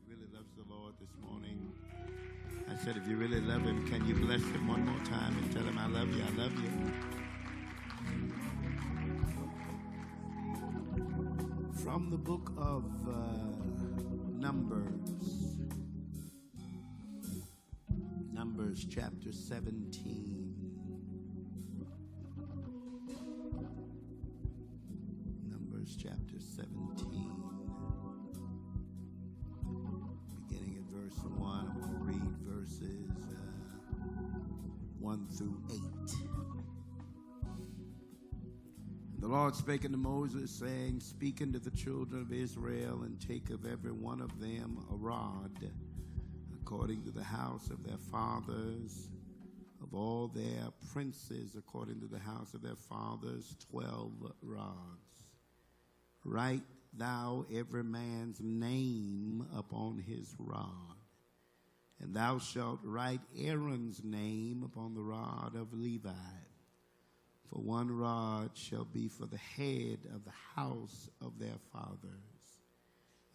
really loves the Lord this morning, I said, if you really love him, can you bless him one more time and tell him, I love you, I love you. From the book of Numbers chapter 17. Numbers chapter 17. Beginning at verse 1, I'm going to read verses 1 through 8. The Lord spake unto Moses, saying, Speak unto the children of Israel, and take of every one of them a rod, according to the house of their fathers, of all their princes, according to the house of their fathers, 12 rods. Write thou every man's name upon his rod, and thou shalt write Aaron's name upon the rod of Levi. For one rod shall be for the head of the house of their fathers.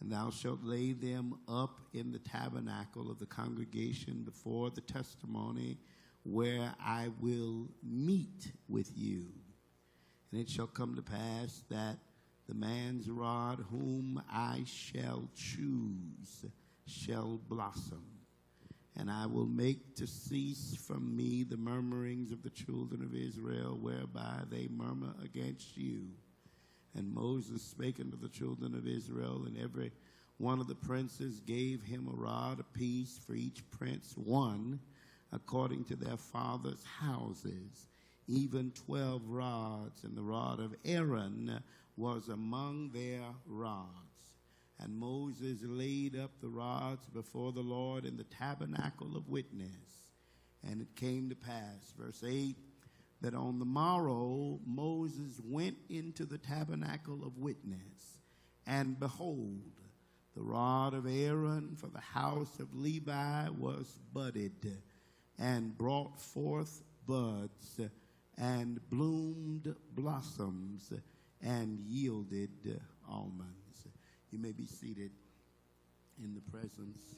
And thou shalt lay them up in the tabernacle of the congregation before the testimony, where I will meet with you. And it shall come to pass that the man's rod whom I shall choose shall blossom. And I will make to cease from me the murmurings of the children of Israel, whereby they murmur against you. And Moses spake unto the children of Israel, and every one of the princes gave him a rod apiece, for each prince one, according to their fathers' houses, even 12 rods. And the rod of Aaron was among their rods. And Moses laid up the rods before the Lord in the tabernacle of witness. And it came to pass, verse 8, that on the morrow Moses went into the tabernacle of witness, and behold, the rod of Aaron for the house of Levi was budded, and brought forth buds, and bloomed blossoms, and yielded almonds. You may be seated in the presence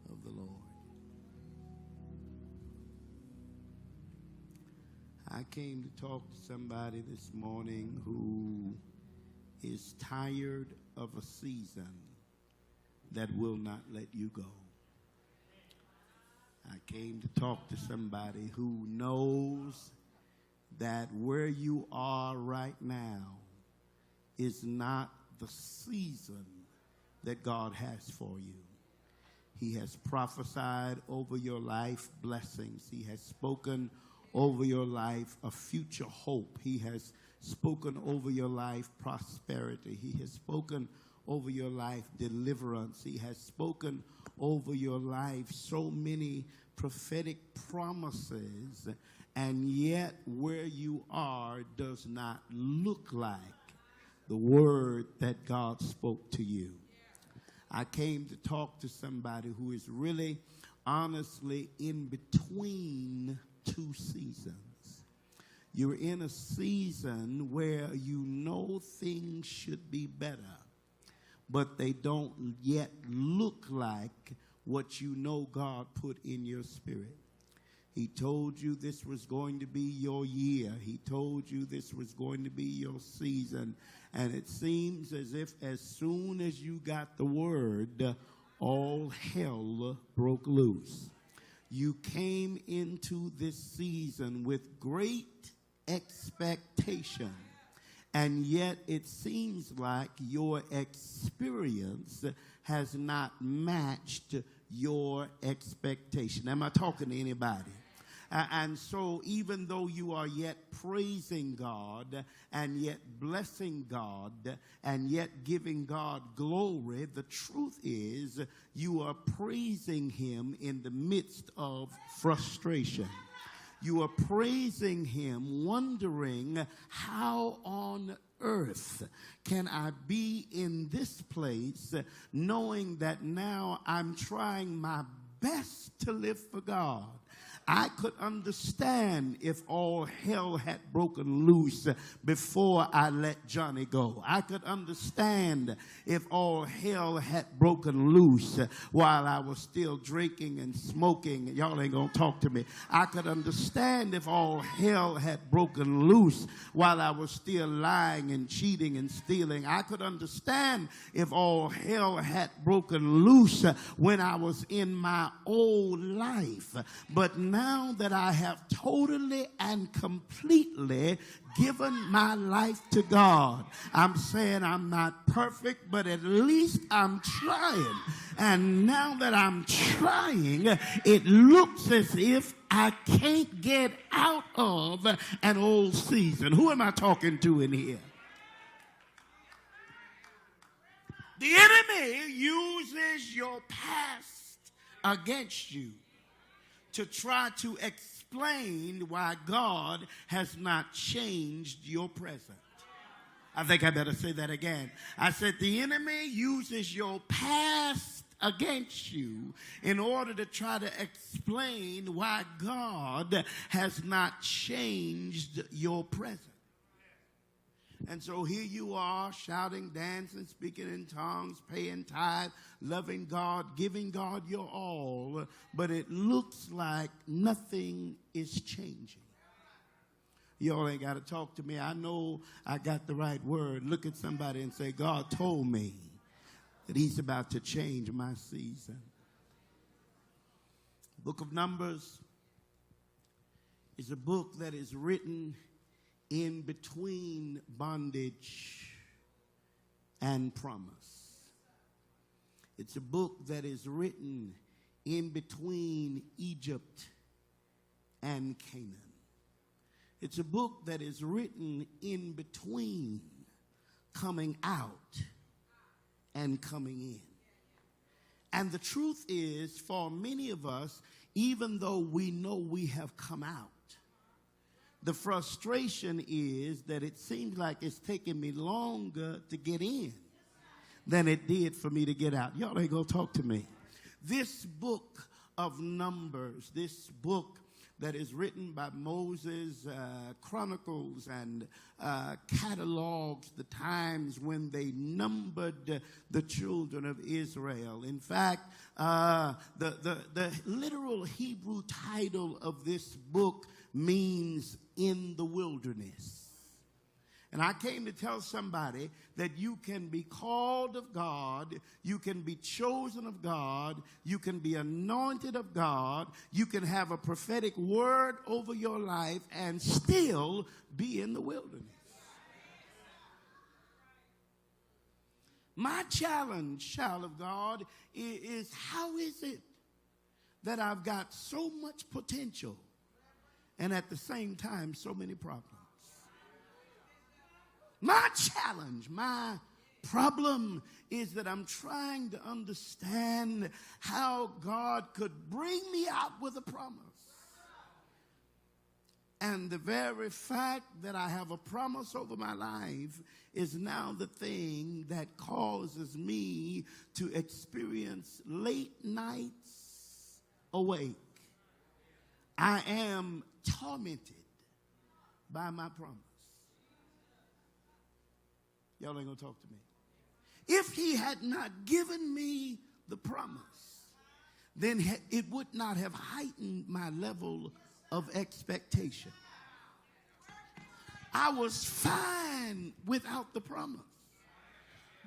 of the Lord. I came to talk to somebody this morning who is tired of a season that will not let you go. I came to talk to somebody who knows that where you are right now is not the season that God has for you. He has prophesied over your life blessings. He has spoken over your life a future hope. He has spoken over your life prosperity. He has spoken over your life deliverance. He has spoken over your life so many prophetic promises, and yet where you are does not look like the word that God spoke to you. I came to talk to somebody who is really honestly in between two seasons. You're in a season where you know things should be better, but they don't yet look like what you know God put in your spirit. He told you this was going to be your year. He told you this was going to be your season. And it seems as if as soon as you got the word, all hell broke loose. You came into this season with great expectation, and yet it seems like your experience has not matched your expectation. Am I talking to anybody? And so even though you are yet praising God and yet blessing God and yet giving God glory, the truth is you are praising him in the midst of frustration. You are praising him, wondering how on earth can I be in this place knowing that now I'm trying my best to live for God. I could understand if all hell had broken loose before I let Johnny go. I could understand if all hell had broken loose while I was still drinking and smoking. Y'all ain't gonna talk to me. I could understand if all hell had broken loose while I was still lying and cheating and stealing. I could understand if all hell had broken loose when I was in my old life. But now that I have totally and completely given my life to God, I'm saying I'm not perfect, but at least I'm trying. And now that I'm trying, it looks as if I can't get out of an old season. Who am I talking to in here? The enemy uses your past against you to try to explain why God has not changed your present. I think I better say that again. I said the enemy uses your past against you in order to try to explain why God has not changed your present. And so here you are, shouting, dancing, speaking in tongues, paying tithe, loving God, giving God your all, but it looks like nothing is changing. Y'all ain't got to talk to me. I know I got the right word. Look at somebody and say, God told me that he's about to change my season. Book of Numbers is a book that is written in between bondage and promise. It's a book that is written in between Egypt and Canaan. It's a book that is written in between coming out and coming in. And the truth is, for many of us, even though we know we have come out, the frustration is that it seems like it's taking me longer to get in than it did for me to get out. Y'all ain't gonna talk to me. This book of Numbers, this book that is written by Moses, chronicles and catalogs the times when they numbered the children of Israel. In fact, the literal Hebrew title of this book means in the wilderness. And I came to tell somebody that you can be called of God, you can be chosen of God, you can be anointed of God, you can have a prophetic word over your life and still be in the wilderness. My challenge, child of God, is how is it that I've got so much potential and at the same time so many problems? My challenge, my problem is that I'm trying to understand how God could bring me out with a promise. And the very fact that I have a promise over my life is now the thing that causes me to experience late nights awake. I am tormented by my promise. Y'all ain't gonna talk to me. If he had not given me the promise, then it would not have heightened my level of expectation. I was fine without the promise.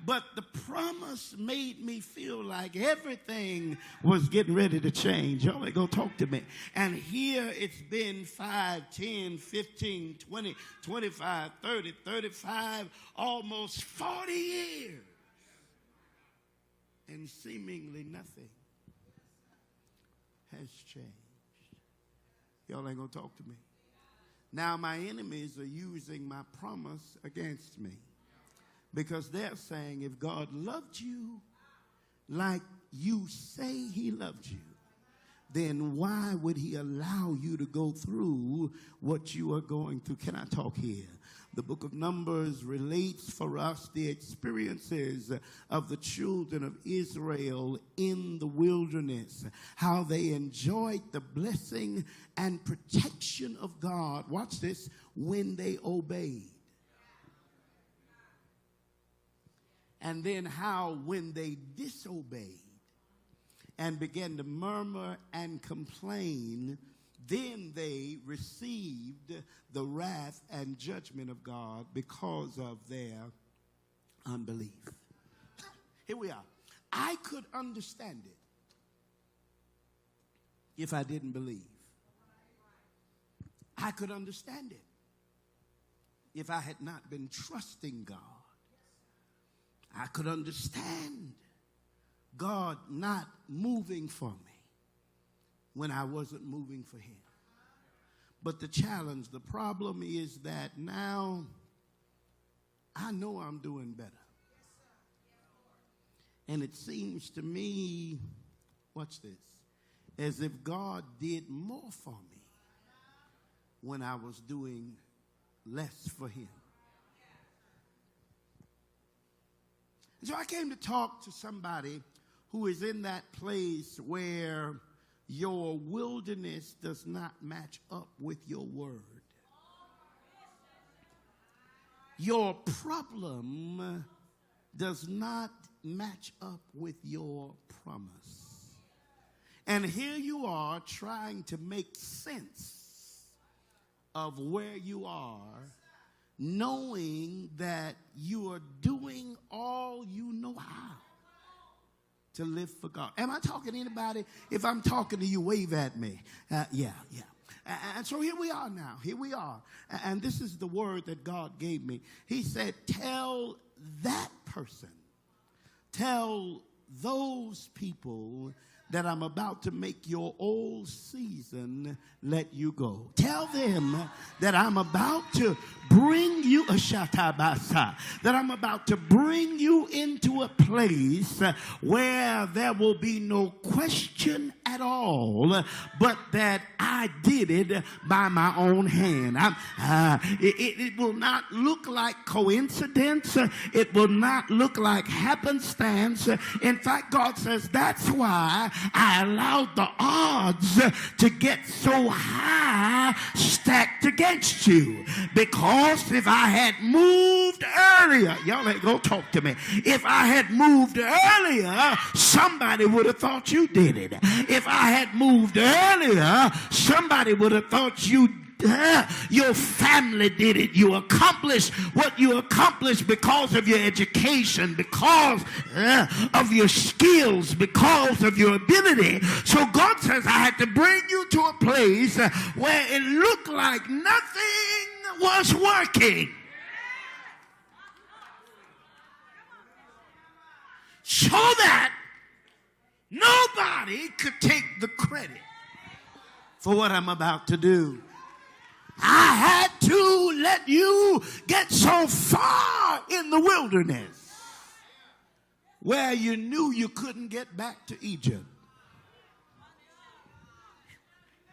But the promise made me feel like everything was getting ready to change. Y'all ain't gonna talk to me. And here it's been 5, 10, 15, 20, 25, 30, 35, almost 40 years. And seemingly nothing has changed. Y'all ain't gonna talk to me. Now my enemies are using my promise against me. Because they're saying if God loved you like you say he loved you, then why would he allow you to go through what you are going through? Can I talk here? The book of Numbers relates for us the experiences of the children of Israel in the wilderness, how they enjoyed the blessing and protection of God. Watch this, when they obeyed. And then how when they disobeyed and began to murmur and complain, then they received the wrath and judgment of God because of their unbelief. Here we are. I could understand it if I didn't believe. I could understand it if I had not been trusting God. I could understand God not moving for me when I wasn't moving for him. But the challenge, the problem is that now I know I'm doing better. And it seems to me, watch this, as if God did more for me when I was doing less for him. And so I came to talk to somebody who is in that place where your wilderness does not match up with your word. Your problem does not match up with your promise. And here you are trying to make sense of where you are, knowing that you are doing all you know how to live for God. Am I talking to anybody? If I'm talking to you, wave at me. Yeah. And so here we are now. Here we are. And this is the word that God gave me. He said, tell that person, tell those people that I'm about to make your old season let you go. Tell them that I'm about to bring you that I'm about to bring you into a place where there will be no question at all, but that I did it by my own hand. It will not look like coincidence. It will not look like happenstance. In fact, God says that's why I allowed the odds to get so high stacked against you. Because if I had moved earlier, y'all ain't gonna talk to me. If I had moved earlier, somebody would have thought you did it. If I had moved earlier, somebody would have thought your family did it. You accomplished what you accomplished because of your education, because of your skills, because of your ability. So God says, I had to bring you to a place where it looked like nothing was working. So that nobody could take the credit for what I'm about to do. I had to let you get so far in the wilderness where you knew you couldn't get back to Egypt.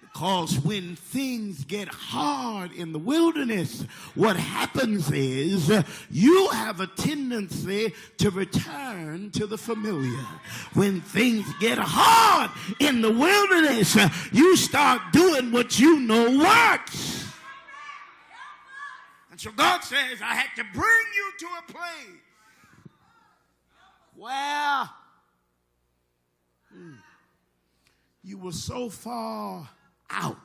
Because when things get hard in the wilderness, what happens is you have a tendency to return to the familiar. When things get hard in the wilderness, you start doing what you know works. And so God says, I had to bring you to a place where you were so far out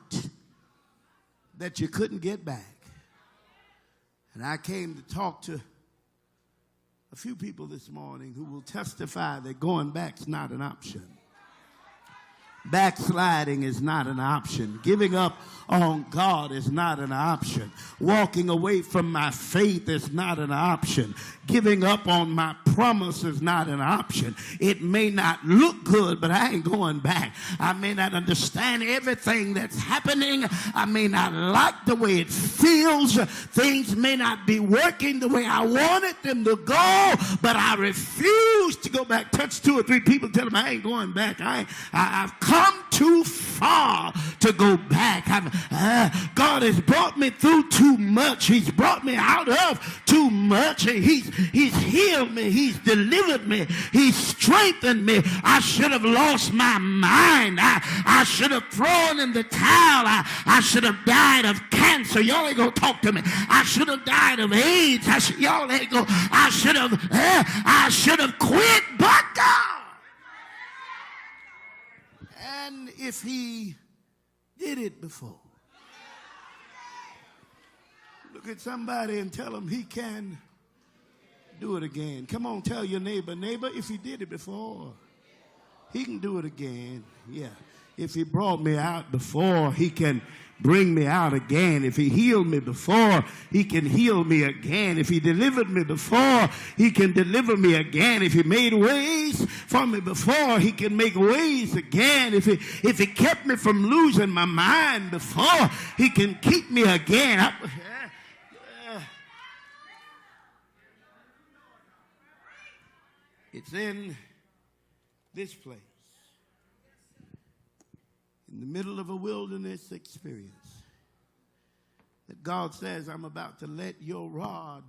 that you couldn't get back. And I came to talk to a few people this morning who will testify that going back's not an option. Backsliding is not an option. Giving up on God is not an option. Walking away from my faith is not an option. Giving up on my promise is not an option. It may not look good, but I ain't going back. I may not understand everything that's happening. I may not like the way it feels. Things may not be working the way I wanted them to go, but I refuse to go back. Touch 2 or 3 people, tell them I ain't going back. I've come come too far to go back. God has brought me through too much. He's brought me out of too much. He's healed me. He's delivered me. He's strengthened me. I should have lost my mind. I should have thrown in the towel. I should have died of cancer. Y'all ain't gonna talk to me. I should have died of AIDS. Y'all ain't gonna. I should have quit, but God. And if he did it before, look at somebody and tell them he can do it again. Come on, tell your neighbor, if he did it before, he can do it again. Yeah. If he brought me out before, he can bring me out again. If he healed me before, he can heal me again. If he delivered me before, he can deliver me again. If he made ways for me before, he can make ways again. If he kept me from losing my mind before, he can keep me again. It's in this place, in the middle of a wilderness experience, that God says, I'm about to let your rod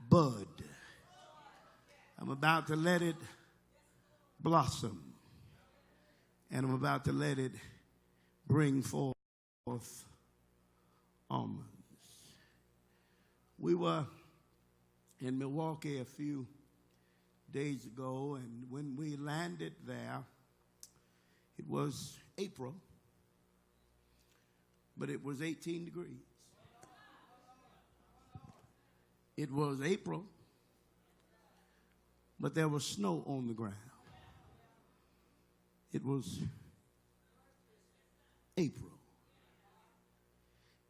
bud. I'm about to let it blossom. And I'm about to let it bring forth almonds. We were in Milwaukee a few days ago, and when we landed there, it was April, but it was 18 degrees. It was April, but there was snow on the ground. It was April.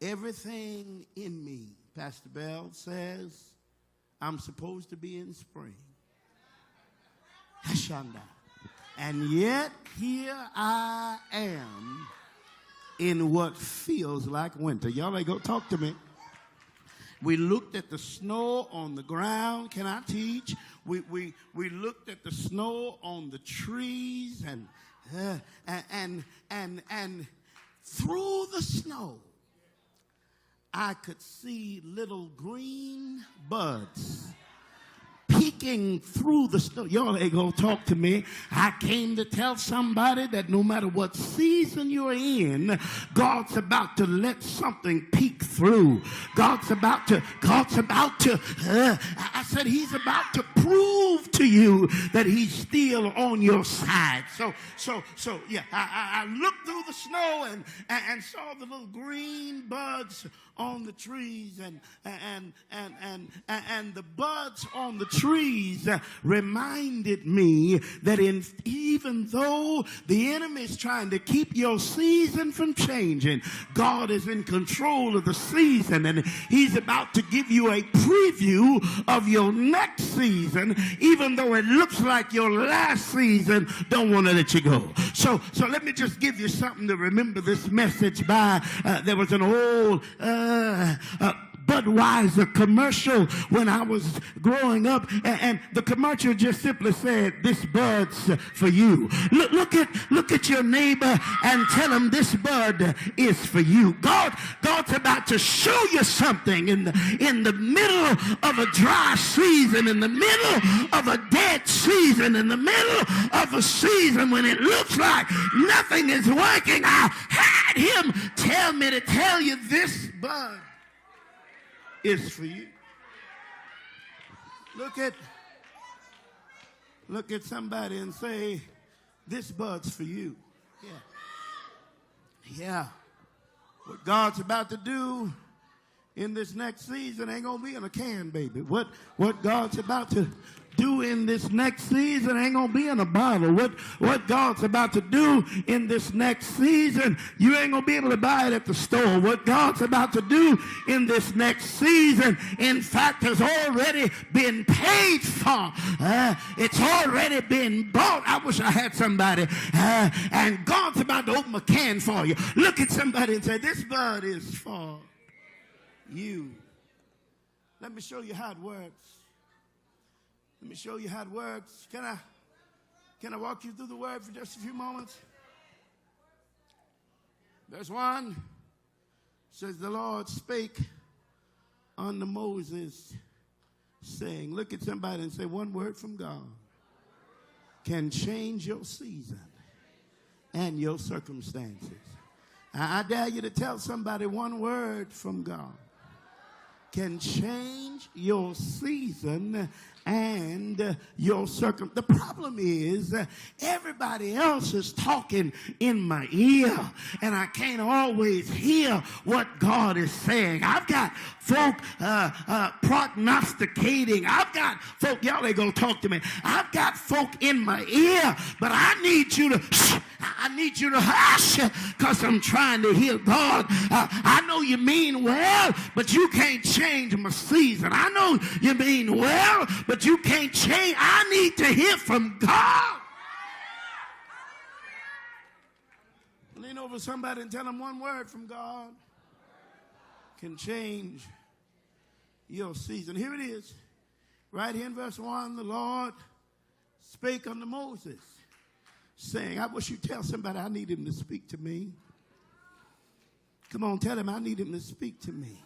Everything in me, Pastor Bell says, I'm supposed to be in spring. Hashanda. And yet here I am in what feels like winter. Y'all ain't gonna talk to me. We looked at the snow on the ground. Can I teach? We looked at the snow on the trees, and through the snow, I could see little green buds peeking through the snow. Y'all ain't gonna talk to me. I came to tell somebody that no matter what season you're in, God's about to let something peek through. God's about to, I said he's about to prove to you that he's still on your side. So yeah, I looked through the snow and saw the little green buds on the trees, and the buds on the trees reminded me that even though the enemy is trying to keep your season from changing, God is in control of the season, and he's about to give you a preview of your next season, even though it looks like your last season don't want to let you go. So let me just give you something to remember this message by. There was an old Budweiser commercial when I was growing up, and the commercial just simply said, "This bud's for you." Look at your neighbor and tell him this bud is for you. God's about to show you something in the middle of a dry season, in the middle of a dead season, in the middle of a season when it looks like nothing is working. I had him tell me to tell you this bud is for you. Look at somebody and say, this bud's for you. Yeah. What God's about to do in this next season ain't gonna be in a can, baby. What God's about to do in this next season ain't gonna be in a bottle. What God's about to do in this next season, you ain't gonna be able to buy it at the store. What God's about to do in this next season, in fact, has already been paid for. It's already been bought. I wish I had somebody. And God's about to open a can for you. Look at somebody and say, this bud is for you. Let me show you how it works. Let me show you how it works. Can Can I walk you through the word for just a few moments? Verse 1 says, the Lord spake unto Moses, saying, look at somebody and say, one word from God can change your season and your circumstances. I dare you to tell somebody, one word from God can change your season and your circumstance. The problem is everybody else is talking in my ear, and I can't always hear what God is saying. I've got folk prognosticating. I've got folk, y'all ain't gonna talk to me. I've got folk in my ear, but I need you to hush, because I'm trying to hear God. I know you mean well, but you can't change my season. I know you mean well, but you can't change. I need to hear from God. Lean over somebody and tell them, one word from God can change your season. Here it is. Right here in verse 1, the Lord spake unto Moses, saying, I wish you tell somebody I need him to speak to me. Come on, tell him I need him to speak to me.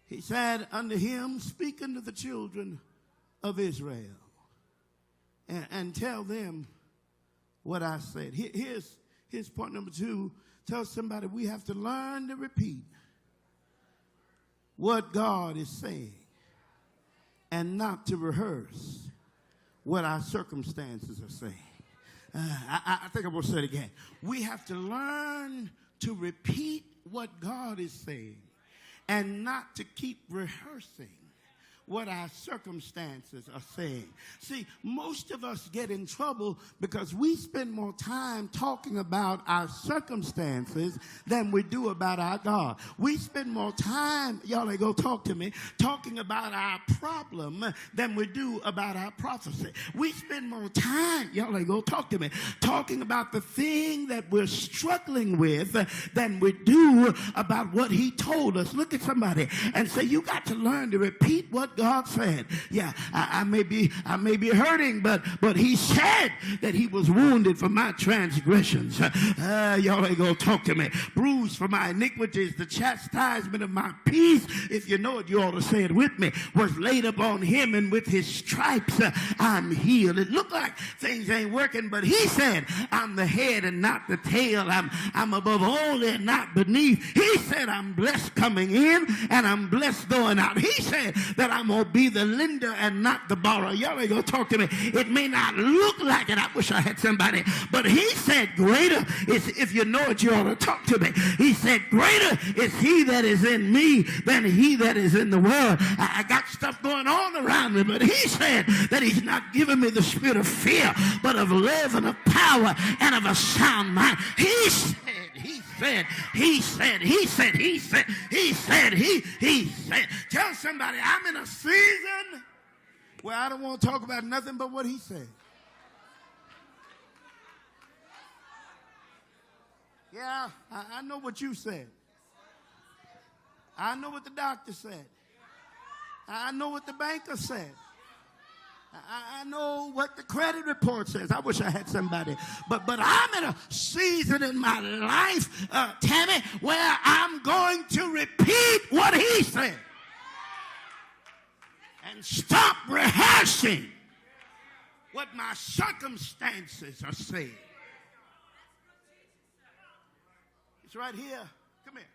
He said unto him, speak unto the children of Israel and tell them what I said. Here's point number 2. Tell somebody we have to learn to repeat what God is saying and not to rehearse what our circumstances are saying. I think I'm going to say it again. We have to learn to repeat what God is saying and not to keep rehearsing what our circumstances are saying. See, most of us get in trouble because we spend more time talking about our circumstances than we do about our God. We spend more time, y'all ain't gonna talk to me, talking about our problem than we do about our prophecy. We spend more time, y'all ain't gonna talk to me, talking about the thing that we're struggling with than we do about what he told us. Look at somebody and say, you got to learn to repeat what God said. Yeah, I may be hurting, but he said that he was wounded for my transgressions. Y'all ain't gonna talk to me. Bruised for my iniquities, the chastisement of my peace, if you know it, you ought to say it with me, was laid upon him, and with his stripes I'm healed. It looked like things ain't working, but he said, I'm the head and not the tail. I'm above only and not beneath. He said, I'm blessed coming in and I'm blessed going out. He said that I'm going to be the lender and not the borrower. Y'all ain't going to talk to me. It may not look like it. I wish I had somebody. But he said greater is, if you know it, you ought to talk to me. He said greater is he that is in me than he that is in the world. I got stuff going on around me, but he said that he's not giving me the spirit of fear, but of love and of power and of a sound mind. He said. Tell somebody, I'm in a season where I don't want to talk about nothing but what he said. Yeah, I know what you said. I know what the doctor said. I know what the banker said. I know what the credit report says. I wish I had somebody. But I'm in a season in my life, Tammy, where I'm going to repeat what he said. And stop rehearsing what my circumstances are saying. It's right here. Come here.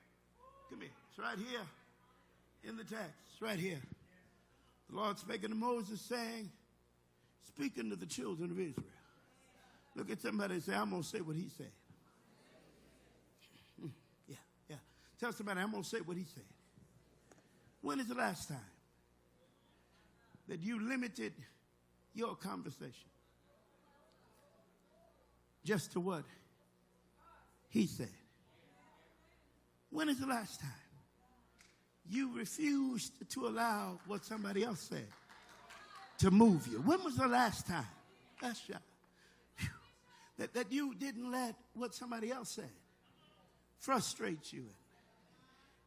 Come here. It's right here in the text. It's right here. The Lord spake unto Moses, saying, speak unto the children of Israel. Look at somebody and say, I'm going to say what he said. Yeah. Tell somebody, I'm going to say what he said. When is the last time that you limited your conversation just to what he said? When is the last time you refused to allow what somebody else said to move you? When was the last time that you didn't let what somebody else said frustrate you and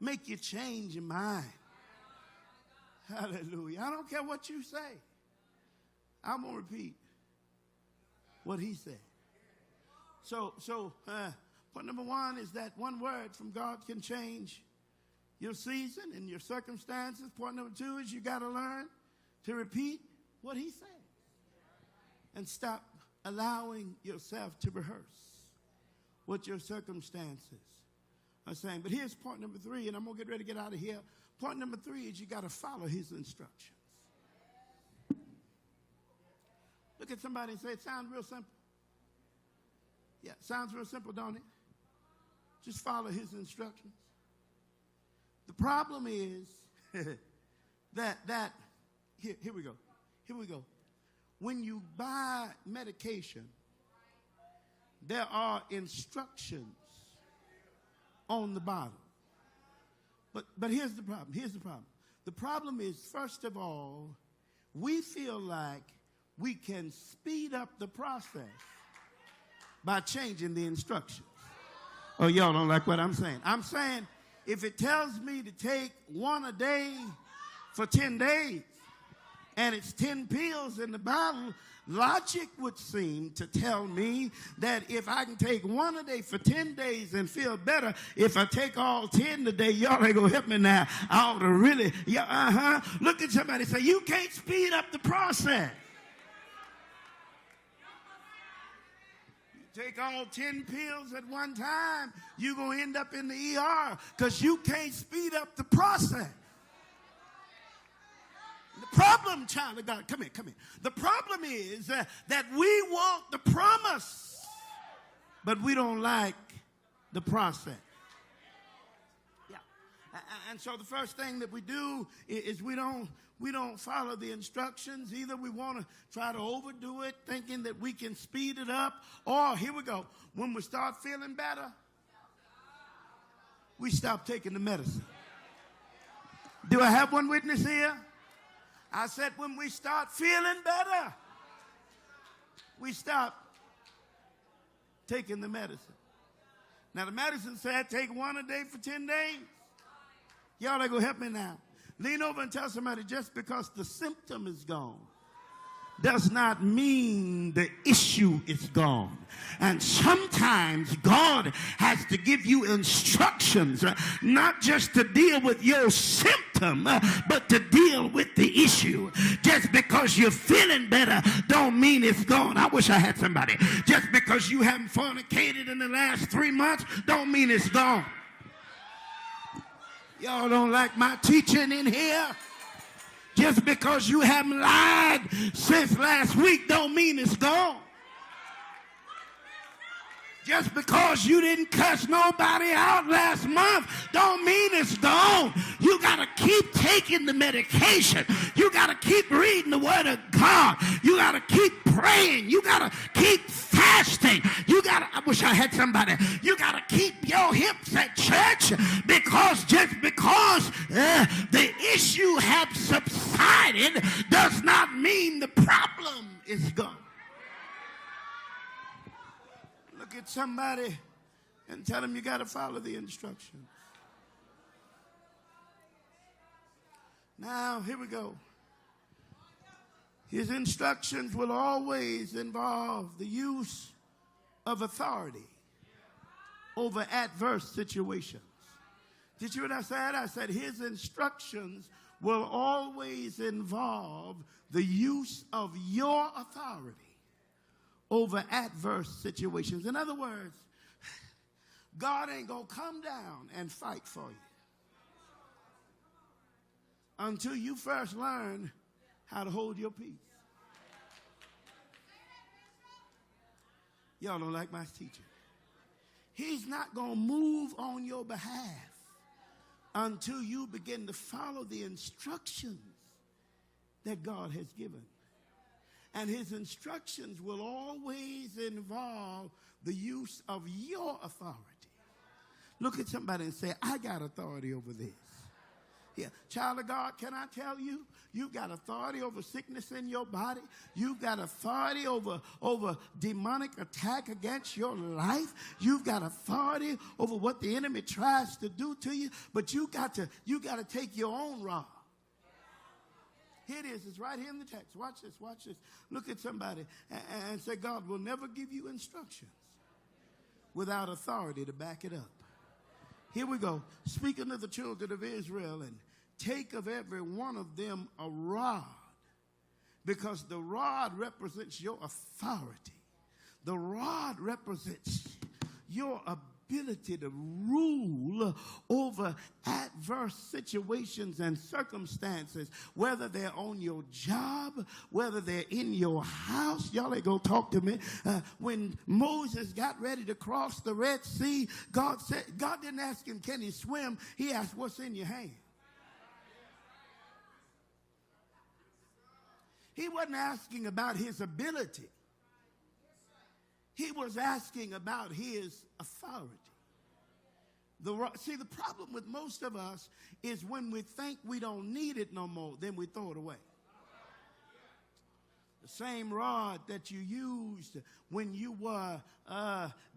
make you change your mind? Hallelujah. I don't care what you say. I'm going to repeat what he said. So point number one is that one word from God can change your season and your circumstances. Point number two is you got to learn to repeat what he said and stop allowing yourself to rehearse what your circumstances are saying. But here's point number three, and I'm going to get ready to get out of here. Point number three is you got to follow his instructions. Look at somebody and say, it sounds real simple. Yeah, it sounds real simple, don't it? Just follow his instructions. The problem is that here we go. When you buy medication, there are instructions on the bottle. But here's the problem. The problem is, first of all, we feel like we can speed up the process by changing the instructions. Oh, y'all don't like what I'm saying. I'm saying if it tells me to take one a day for 10 days and it's 10 pills in the bottle, logic would seem to tell me that if I can take one a day for 10 days and feel better, if I take all 10 today, y'all ain't gonna help me now. I ought to really, Look at somebody and say, you can't speed up the process. You take all 10 pills at one time, you're gonna end up in the ER because you can't speed up the process. The problem, child of God, come here. The problem is that we want the promise, but we don't like the process. Yeah. And so the first thing that we do is we don't follow the instructions. Either we want to try to overdo it, thinking that we can speed it up, or here we go. When we start feeling better, we stop taking the medicine. Do I have one witness here? I said when we start feeling better, we stop taking the medicine. Now the medicine said take one a day for 10 days. Y'all ain't gonna help me now. Lean over and tell somebody, just because the symptom is gone does not mean the issue is gone. And sometimes God has to give you instructions, not just to deal with your symptom, but to deal with the issue. Just because you're feeling better don't mean it's gone. I wish I had somebody. Just because you haven't fornicated in the last 3 months don't mean it's gone. Y'all don't like my teaching in here? Just because you haven't lied since last week don't mean it's gone. Just because you didn't cuss nobody out last month don't mean it's gone. You got to keep taking the medication. You got to keep reading the word of God. You got to keep praying. You got to keep fasting. I wish I had somebody. You got to keep your hips at church, because just because the issue has subsided does not mean the problem is gone. Look at somebody and tell them you got to follow the instructions. Now, here we go. His instructions will always involve the use of authority over adverse situations. Did you hear what I said? I said his instructions will always involve the use of your authority over adverse situations. In other words, God ain't going to come down and fight for you until you first learn how to hold your peace. Y'all don't like my teaching. He's not going to move on your behalf until you begin to follow the instructions that God has given. And his instructions will always involve the use of your authority. Look at somebody and say, I got authority over this. Yeah. Child of God, can I tell you, you've got authority over sickness in your body. You've got authority over demonic attack against your life. You've got authority over what the enemy tries to do to you. But you got to take your own rod. Here it is. It's right here in the text. Watch this. Watch this. Look at somebody and say, God will never give you instructions without authority to back it up. Here we go. Speaking to the children of Israel, and take of every one of them a rod, because the rod represents your authority. The rod represents your ability to rule over adverse situations and circumstances, whether they're on your job, whether they're in your house. Y'all ain't gonna talk to me. When Moses got ready to cross the Red Sea, God didn't ask him, can he swim? He asked, what's in your hand? He wasn't asking about his ability. He was asking about his authority. See, the problem with most of us is when we think we don't need it no more, then we throw it away. The same rod that you used when you were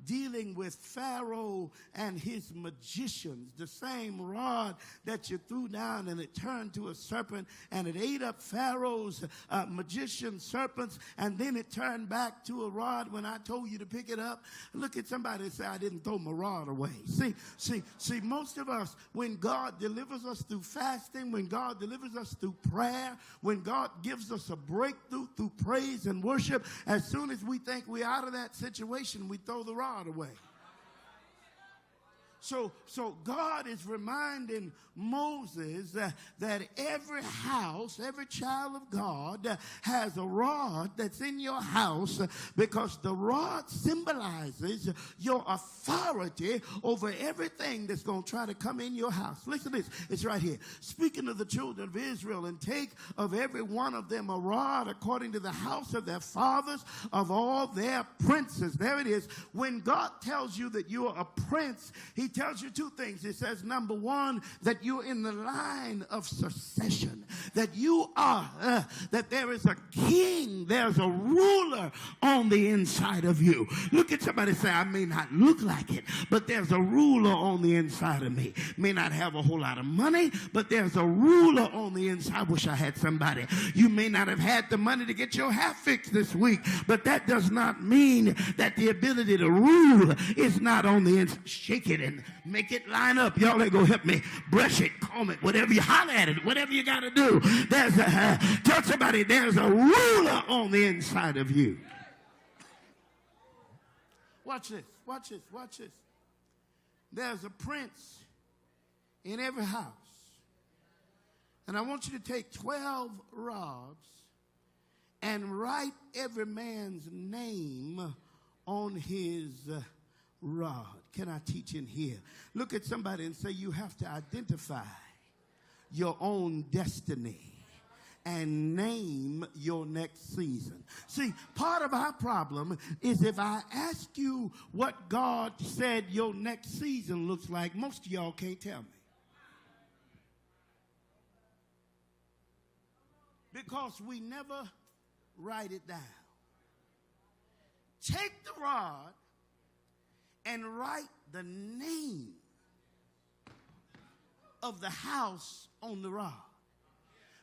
dealing with Pharaoh and his magicians, the same rod that you threw down and it turned to a serpent and it ate up Pharaoh's magician serpents, and then it turned back to a rod when I told you to pick it up. Look at somebody and say, I didn't throw my rod away. See, most of us, when God delivers us through fasting, when God delivers us through prayer, when God gives us a breakthrough through praise and worship, as soon as we think we're out of that situation, we throw the rod away. So God is reminding Moses that every house, every child of God has a rod that's in your house, because the rod symbolizes your authority over everything that's going to try to come in your house. Listen to this. It's right here. Speaking of the children of Israel, and take of every one of them a rod according to the house of their fathers, of all their princes. There it is. When God tells you that you're a prince, he tells you two things. He says, number one, that you're in the line of succession, that you are, that there is a king, there's a ruler on the inside of you. Look at somebody and say, I may not look like it, but there's a ruler on the inside of me. May not have a whole lot of money, but there's a ruler on the inside. I wish I had somebody. You may not have had the money to get your hair fixed this week, but that does not mean that the ability to rule is not on the inside. Shake it and make it line up. Y'all ain't gonna help me. Brush it, comb it, whatever you holler at it, whatever you got to do. Tell somebody there's a ruler on the inside of you. Watch this, watch this, watch this. There's a prince in every house. And I want you to take 12 rods and write every man's name on his rod. Can I teach in here? Look at somebody and say, you have to identify your own destiny and name your next season. See, part of our problem is if I ask you what God said your next season looks like, most of y'all can't tell me. Because we never write it down. Take the rod and write the name of the house on the rod.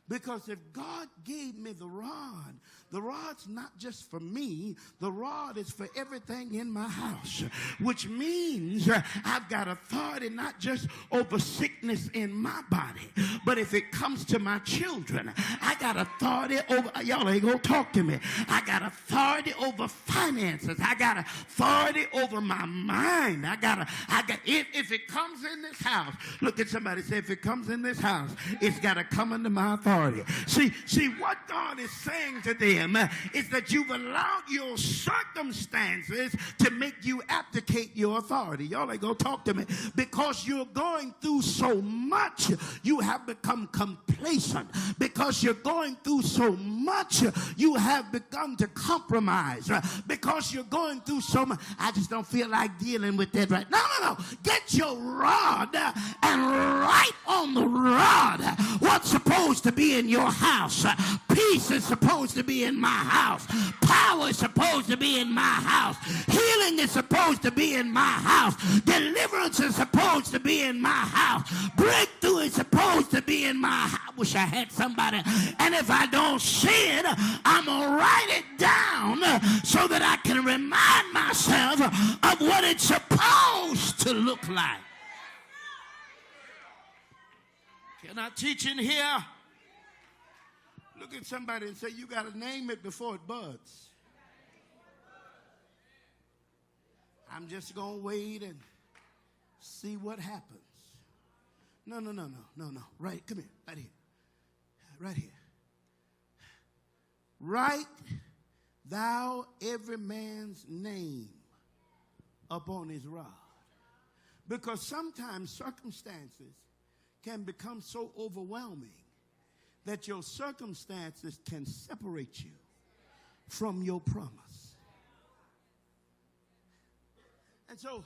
Because if God gave me the rod's not just for me, the rod is for everything in my house, which means I've got authority not just over sickness in my body, but if it comes to my children, I got authority over, y'all ain't gonna talk to me, I got authority over finances, I got authority over my mind, if it comes in this house, look at somebody, say, if it comes in this house, it's got to come under my authority. See, what God is saying to them is that you've allowed your circumstances to make you abdicate your authority. Y'all ain't gonna talk to me. Because you're going through so much, you have become complacent. Because you're going through so much, you have begun to compromise. Because you're going through so much, I just don't feel like dealing with that right now. No. Get your rod and write on the rod what's supposed to be in your house. Peace is supposed to be in my house. Power is supposed to be in my house. Healing is supposed to be in my house. Deliverance is supposed to be in my house. Breakthrough is supposed to be in my house. wish I had somebody. And if I don't see it, I'm going to write it down so that I can remind myself of what it's supposed to look like. Can I teach in here? Look at somebody and say, you got to name it before it buds. I'm just going to wait and see what happens. No. Right, come here, right here. Right here. Write thou every man's name upon his rod. Because sometimes circumstances can become so overwhelming that your circumstances can separate you from your promise. And so,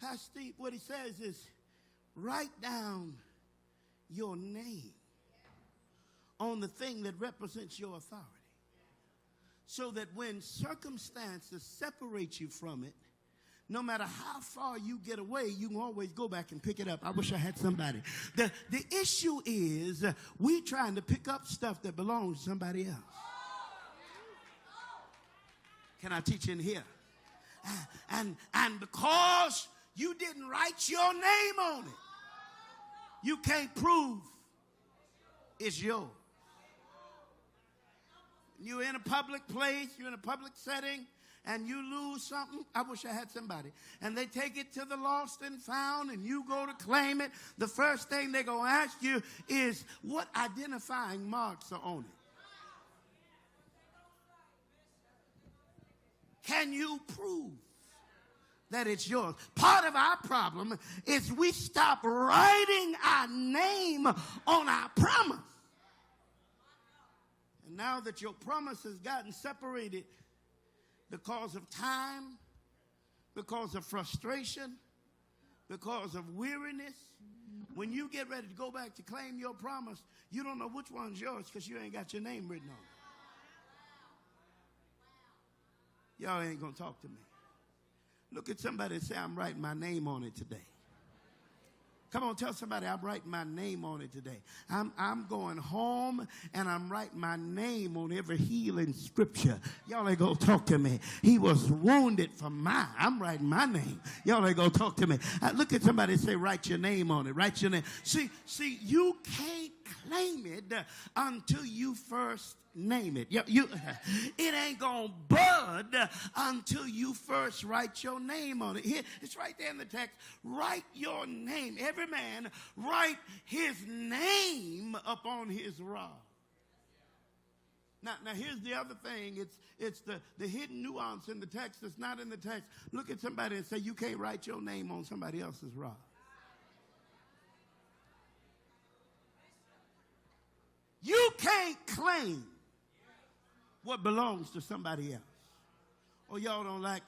Pastor Steve, what he says is, write down your name on the thing that represents your authority, so that when circumstances separate you from it, no matter how far you get away, you can always go back and pick it up. I wish I had somebody. The issue is we trying to pick up stuff that belongs to somebody else. Can I teach in here? And because you didn't write your name on it, you can't prove it's yours. You're in a public place, you're in a public setting, and you lose something. I wish I had somebody. And they take it to the lost and found, and you go to claim it. The first thing they're going to ask you is, what identifying marks are on it? Can you prove that it's yours? Part of our problem is we stop writing our name on our promise. And now that your promise has gotten separated because of time, because of frustration, because of weariness, when you get ready to go back to claim your promise, you don't know which one's yours because you ain't got your name written on it. Y'all ain't going to talk to me. Look at somebody and say, I'm writing my name on it today. Come on, tell somebody I'm writing my name on it today. I'm going home and I'm writing my name on every healing scripture. Y'all ain't going to talk to me. He was wounded for mine. I'm writing my name. Y'all ain't going to talk to me. Look at somebody and say, write your name on it. Write your name. See, you can't claim it until you first name it. It ain't going to bud until you first write your name on it. Here, it's right there in the text. Write your name. Every man write his name upon his rod. Now here's the other thing. It's the hidden nuance in the text that's not in the text. Look at somebody and say, you can't write your name on somebody else's rod. You can't claim what belongs to somebody else. Oh, y'all don't like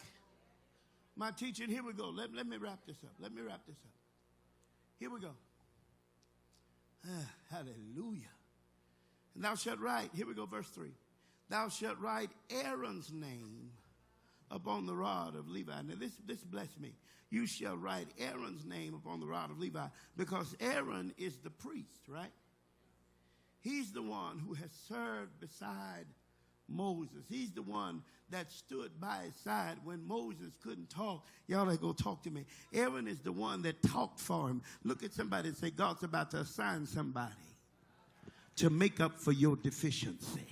my teaching? Here we go. Let me wrap this up. Here we go. Hallelujah. And thou shalt write, here we go, verse 3. Thou shalt write Aaron's name upon the rod of Levi. Now this blessed me. You shall write Aaron's name upon the rod of Levi, because Aaron is the priest, right? He's the one who has served beside Moses. He's the one that stood by his side when Moses couldn't talk. Y'all ain't gonna talk to me. Aaron is the one that talked for him. Look at somebody and say, God's about to assign somebody to make up for your deficiency.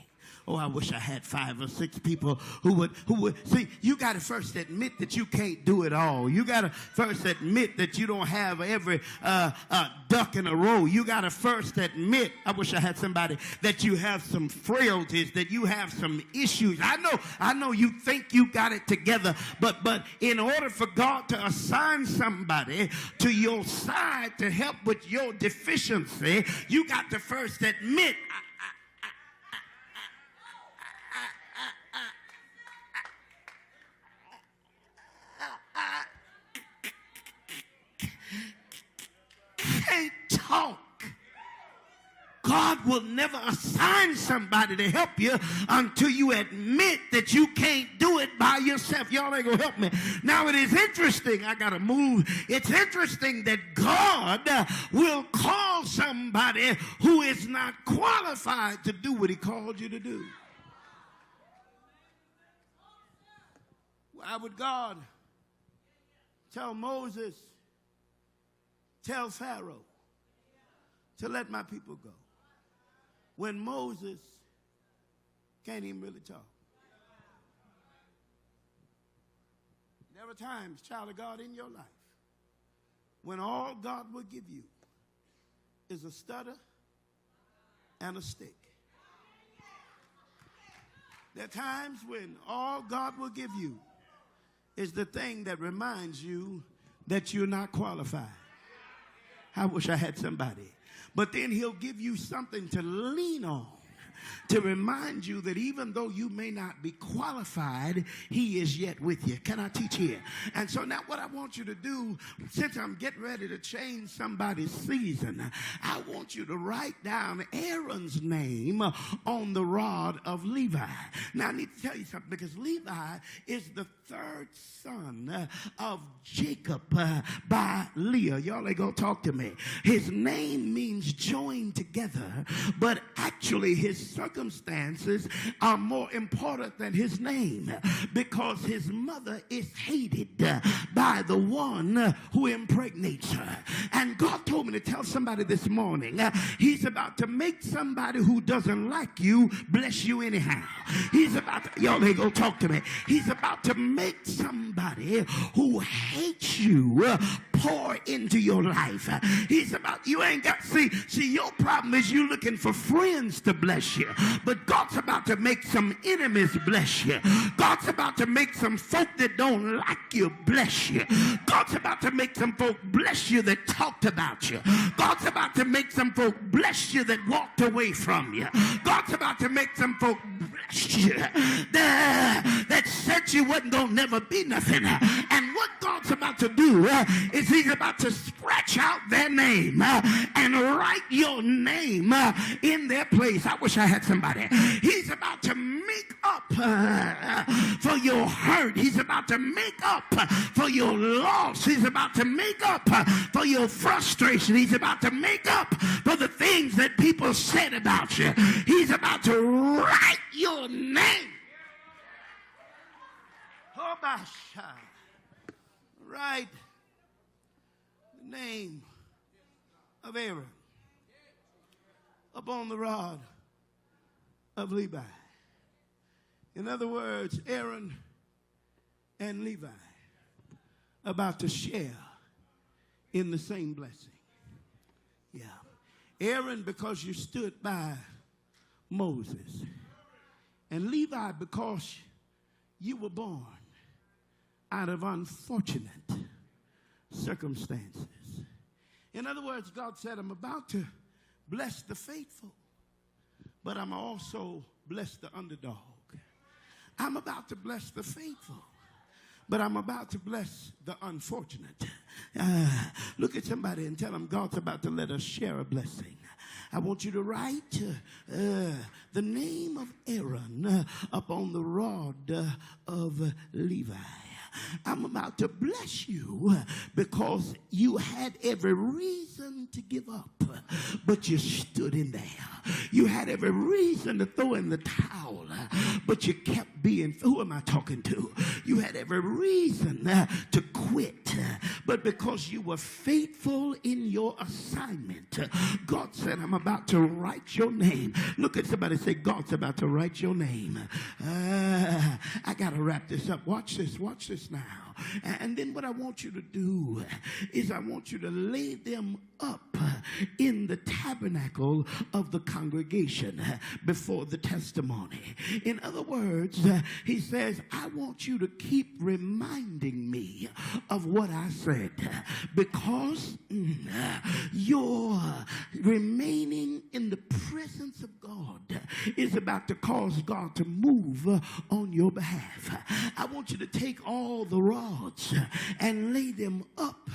Oh, I wish I had 5 or 6 people who would see. You got to first admit that you can't do it all. You got to first admit that you don't have every duck in a row. You got to first admit, I wish I had somebody, that you have some frailties, that you have some issues. I know you think you got it together, but in order for God to assign somebody to your side to help with your deficiency, you got to first admit, can't talk God will never assign somebody to help you until you admit that you can't do it by yourself. Y'all ain't going to help me. Now, it is interesting. I got to move. It's interesting that God will call somebody who is not qualified to do what he called you to do. Why would God tell Moses, tell Pharaoh to let my people go, when Moses can't even really talk? There are times, child of God, in your life when all God will give you is a stutter and a stick. There are times when all God will give you is the thing that reminds you that you're not qualified. I wish I had somebody. But then he'll give you something to lean on to remind you that even though you may not be qualified, he is yet with you. Can I teach here? And so now what I want you to do, since I'm getting ready to change somebody's season, I want you to write down Aaron's name on the rod of Levi. Now I need to tell you something, because Levi is the third son of Jacob by Leah. Y'all ain't gonna talk to me. His name means joined together, but actually his circumstances are more important than his name, because his mother is hated by the one who impregnates her. And God told me to tell somebody this morning, he's about to make somebody who doesn't like you bless you anyhow. He's about to, y'all ain't gonna talk to me. He's about to make somebody who hates you pour into your life. He's about, you ain't got, see, your problem is you looking for friends to bless you. But God's about to make some enemies bless you. God's about to make some folk that don't like you bless you. God's about to make some folk bless you that talked about you. God's about to make some folk bless you that walked away from you. God's about to make some folk bless you that said you wasn't going to never be nothing. And what God's about to do is he's about to scratch out their name and write your name in their place. I wish I had somebody. He's about to make up for your hurt. He's about to make up for your loss. He's about to make up for your frustration. He's about to make up for the things that people said about you. He's about to write your name. Oh, my God. Write the name of Aaron upon the rod of Levi. In other words, Aaron and Levi about to share in the same blessing. Yeah. Aaron, because you stood by Moses. And Levi, because you were born out of unfortunate circumstances. In other words, God said, I'm about to bless the faithful, but I'm also bless the underdog. I'm about to bless the faithful, but I'm about to bless the unfortunate. Look at somebody and tell them God's about to let us share a blessing. I want you to write the name of Aaron up on the rod of Levi. I'm about to bless you because you had every reason to give up, but you stood in there. You had every reason to throw in the towel, but you kept being, who am I talking to? You had every reason to quit, but because you were faithful in your assignment, God said, I'm about to write your name. Look at somebody, say, God's about to write your name. I got to wrap this up. Watch this now. And then what I want you to do is I want you to lay them up in the tabernacle of the congregation before the testimony. In other words, he says, I want you to keep reminding me of what I said, because you're remaining in the presence of God is about to cause God to move on your behalf. I want you to take all the rods and lay them up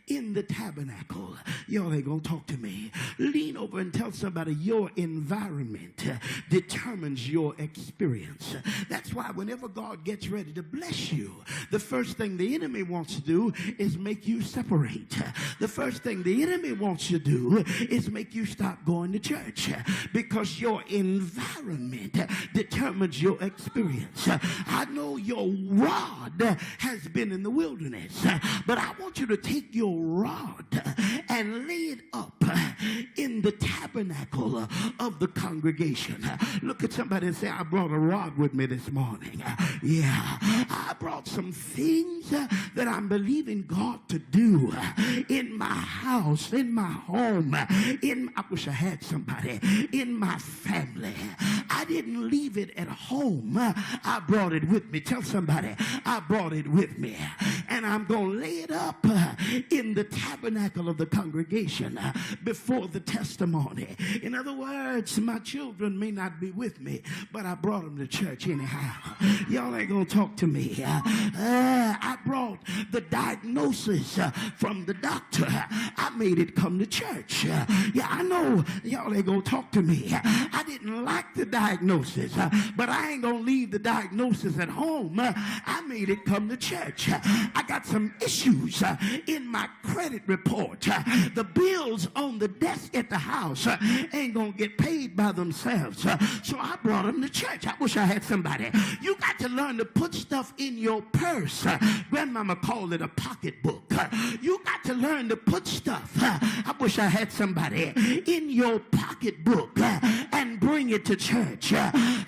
in the tabernacle. Y'all ain't gonna talk to me. Lean over and tell somebody your environment determines your experience. That's why whenever God gets ready to bless you, the first thing the enemy wants to do is make you separate. The first thing the enemy wants you to do is make you stop going to church, because your environment determines your experience. I know your rod has been in the wilderness, but I want you to take your rod and lay it up in the tabernacle of the congregation. Look at somebody and say, I brought a rod with me this morning. Yeah, I brought some things that I'm believing God to do in my house, in my home, I wish I had somebody, in my family. I didn't leave it at home. I brought it with me. Tell somebody, I brought it with me. And I'm going to lay it up in the tabernacle of the congregation before the testimony. In other words, my children may not be with me, but I brought them to church anyhow. Y'all ain't going to talk to me. I brought the diagnosis from the doctor. I made it come to church. Yeah, I know y'all ain't going to talk to me. I didn't like the diagnosis, but I ain't going to leave the diagnosis at home. I made it come to church. I got some issues in my credit report. The bills on the desk at the house ain't going to get paid by themselves. So I brought them to church. I wish I had somebody. You got to learn to put stuff in your purse. Grandmama called it a pocketbook. You got to learn to put stuff, I wish I had somebody, in your pocketbook and bring it to church.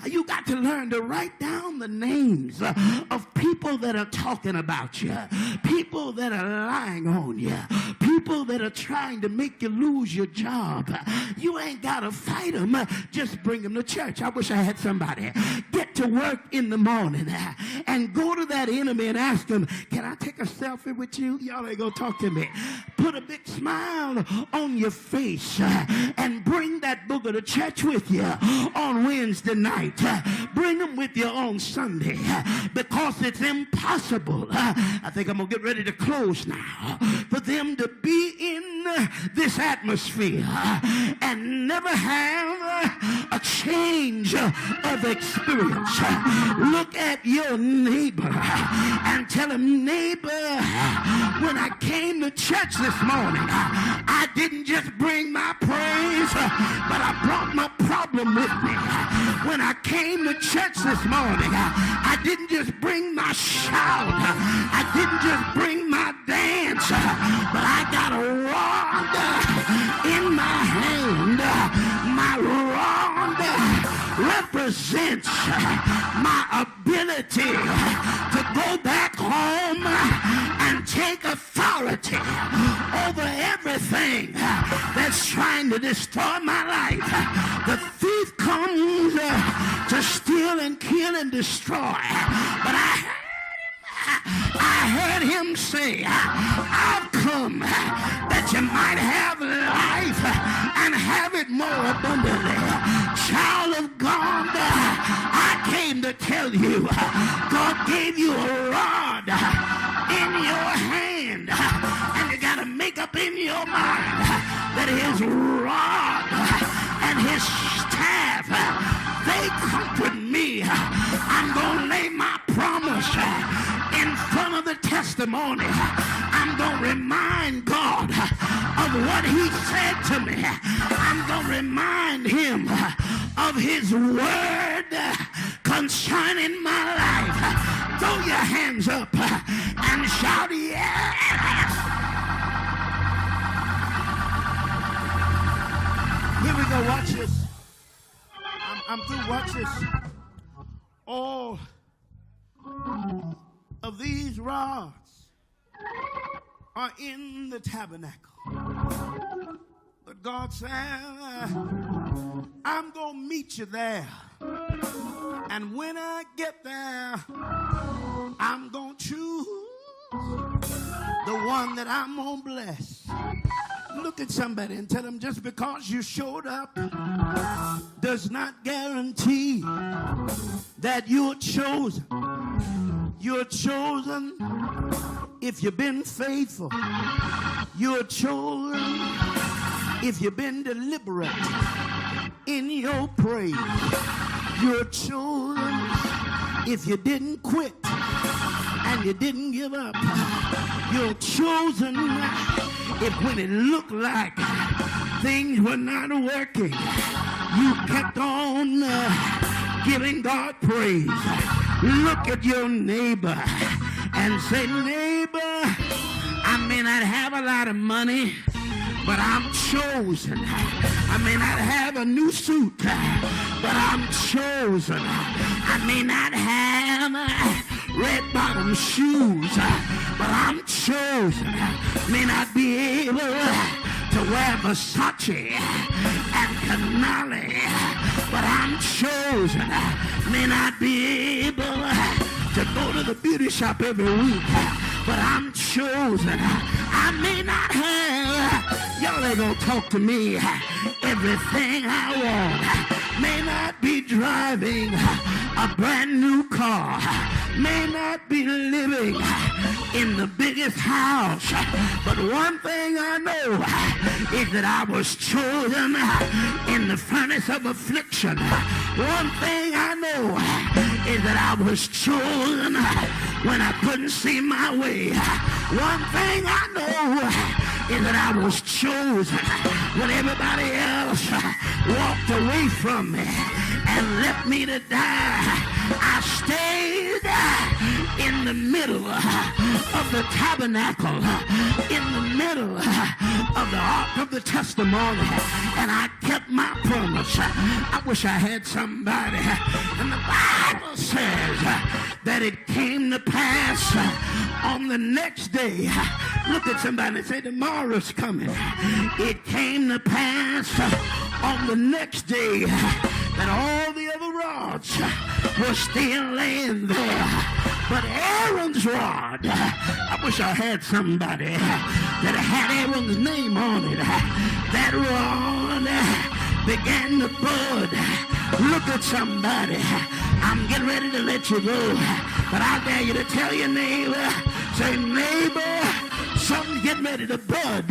You got to learn to write down the names of people that are talking about you, people that are lying on you, people that are trying to make you lose your job. You ain't got to fight them. Just bring them to church. I wish I had somebody. Get to work in the morning and go to that enemy and ask him, can I take a selfie with you? Y'all ain't going to talk to me. Put a big smile on your face and bring that booger to church with you on Wednesday night. Bring them with you on Sunday, because it's impossible. I think I'm going to get ready to close now. For them to be in this atmosphere and never have a change of experience. Look at your neighbor and tell him, neighbor, when I came to church this morning, I didn't just bring my praise, but I brought my problem with me. When I came to church this morning, I didn't just bring my shout, I didn't just bring my dance, but I got a rod in my hand. My rod represents my ability to go back home and take authority over everything that's trying to destroy my life. The thief comes to steal and kill and destroy, but I heard him say, I've come that you might have life and have it more abundantly. Child of God, I came to tell you, God gave you a rod in your hand, and you got to make up in your mind that his rod and his staff, they comfort me. I'm going to lay my promise in front of the testimony. I'm going to remind God of what he said to me. I'm going to remind him of his word concerning my life. Throw your hands up and shout, yes! Here we go. Watch this. I'm through. Watch this. All of these rods are in the tabernacle. But God said, I'm going to meet you there. And when I get there, I'm going to choose the one that I'm going to bless. Look at somebody and tell them, just because you showed up does not guarantee that you're chosen. You're chosen if you've been faithful. You're chosen if you've been deliberate in your praise. You're chosen if you didn't quit and you didn't give up. You're chosen if when it looked like things were not working, you kept on giving God praise. Look at your neighbor and say, neighbor, I may not have a lot of money, but I'm chosen. I may not have a new suit, but I'm chosen. I may not have red bottom shoes, but I'm chosen. May not be able to wear Versace and Canali, but I'm chosen. May not be able to go to the beauty shop every week, but I'm chosen. I may not have, y'all ain't gonna talk to me, everything I want. May not be driving a brand new car. May not be living in the biggest house. But one thing I know is that I was chosen in the furnace of affliction. One thing I know is that I was chosen when I couldn't see my way. One thing I know is that I was chosen when everybody else walked away from me and left me to die. I stayed in the middle of the tabernacle, in the middle of the ark of the testimony, and I kept my promise. I wish I had somebody. And the Bible says that it came to pass on the next day. Look at somebody and say, tomorrow's coming. It came to pass on the next day that all the other rods were still laying there. But Aaron's rod, I wish I had somebody that had Aaron's name on it. That rod began to bud. Look at somebody. I'm getting ready to let you go, but I dare you to tell your neighbor, say, neighbor, something's getting ready to bud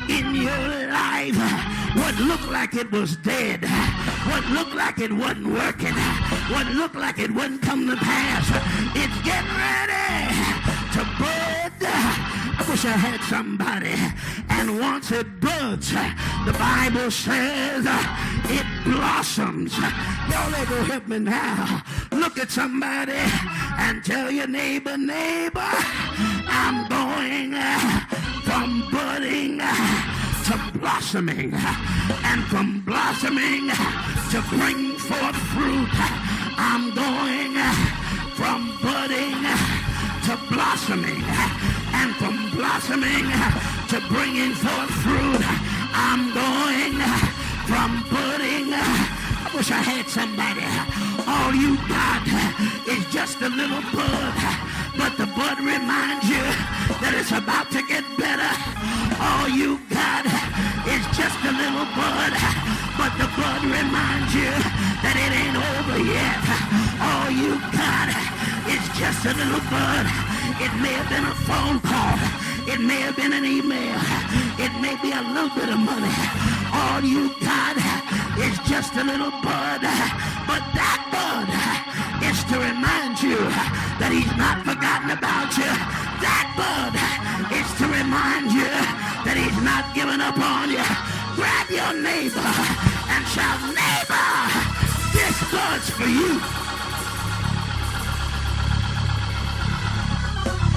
in your life. What looked like it was dead, what looked like it wasn't working, what looked like it wouldn't come to pass, it's getting ready to bud. I wish I had somebody. And once it buds, the Bible says it blossoms. Y'all let go help me now. Look at somebody and tell your neighbor, neighbor, I'm going from budding to blossoming, and from blossoming to bring forth fruit. I'm going from budding to blossoming, and from blossoming to bringing forth fruit. I'm going from budding. I wish I had somebody. All you got is just a little bud, but the bud reminds you that it's about to get better. All you got is just a little bud, but the bud reminds you that it ain't over yet. All you got is just a little bud. It may have been a phone call. It may have been an email. It may be a little bit of money. All you got is just a little bud, but that bud is to remind you that he's not forgotten about you. That bud is to remind you that he's not given up on you. Grab your neighbor and shout, neighbor, this bud's for you.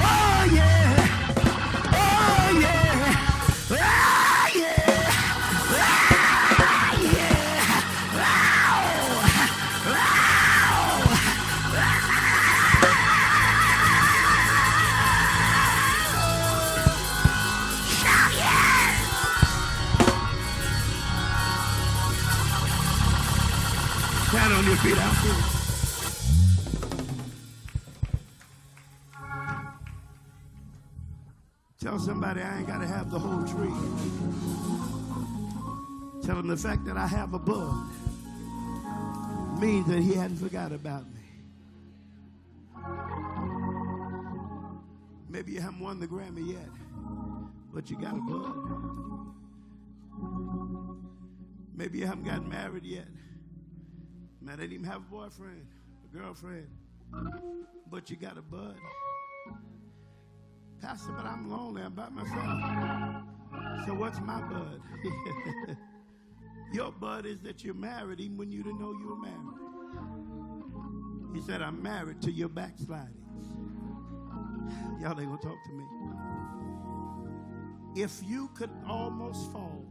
Oh yeah, oh yeah, oh yeah, oh yeah, shout yeah. Stand on your feet out there. Tell somebody I ain't got to have the whole tree. Tell them the fact that I have a bud means that he hadn't forgot about me. Maybe you haven't won the Grammy yet, but you got a bud. Maybe you haven't gotten married yet. Man, they didn't even have a boyfriend, a girlfriend, but you got a bud. Pastor, but I'm lonely. I'm by myself. So what's my bud? Your bud is that you're married even when you didn't know you were married. He said, I'm married to your backslidings. Y'all ain't gonna talk to me. If you could almost fall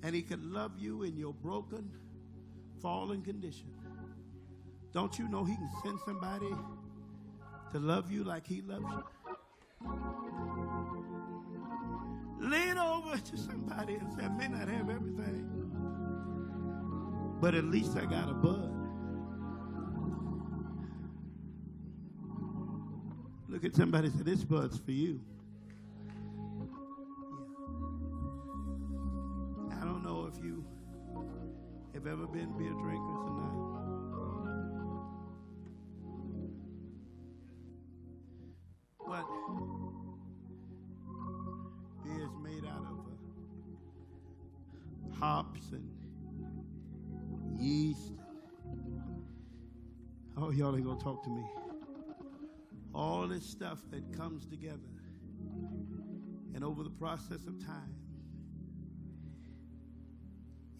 and he could love you in your broken, fallen condition, don't you know he can send somebody to love you like he loves you? Lean over to somebody and say, I may not have everything, but at least I got a bud. Look at somebody and say, this bud's for you. Yeah. I don't know if you have ever been beer drinkers or not. But beer is made out of hops and yeast. Oh, y'all ain't gonna talk to me. All this stuff that comes together, and over the process of time,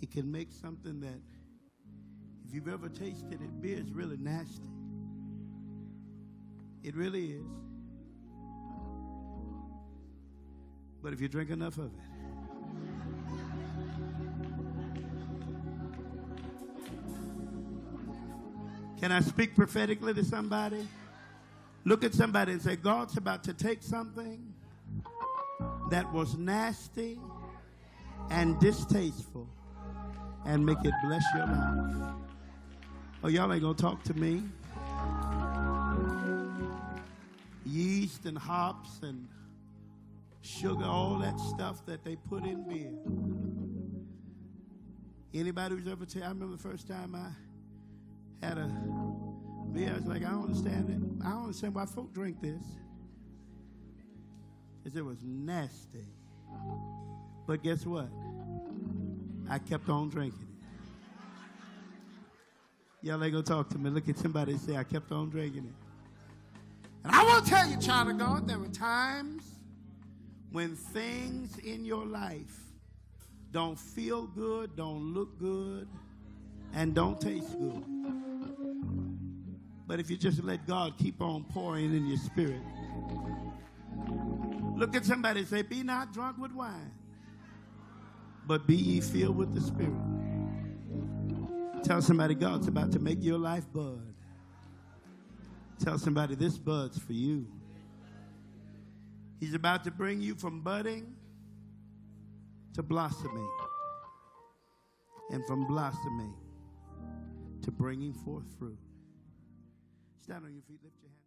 it can make something that, if you've ever tasted it, beer is really nasty. It really is. But if you drink enough of it, can I speak prophetically to somebody? Look at somebody and say, God's about to take something that was nasty and distasteful and make it bless your life. Oh, y'all ain't gonna talk to me. Yeast and hops and sugar, all that stuff that they put in beer. Anybody who's ever I remember the first time I had a beer, I was like, I don't understand it. I don't understand why folk drink this. Because it was nasty. But guess what? I kept on drinking it. Y'all ain't gonna talk to me. Look at somebody and say, I kept on drinking it. And I want to tell you, child of God, there were times when things in your life don't feel good, don't look good, and don't taste good. But if you just let God keep on pouring in your spirit. Look at somebody and say, be not drunk with wine, but be ye filled with the Spirit. Tell somebody, God's about to make your life bud. Tell somebody, this bud's for you. He's about to bring you from budding to blossoming, and from blossoming to bringing forth fruit. Stand on your feet, lift your hands.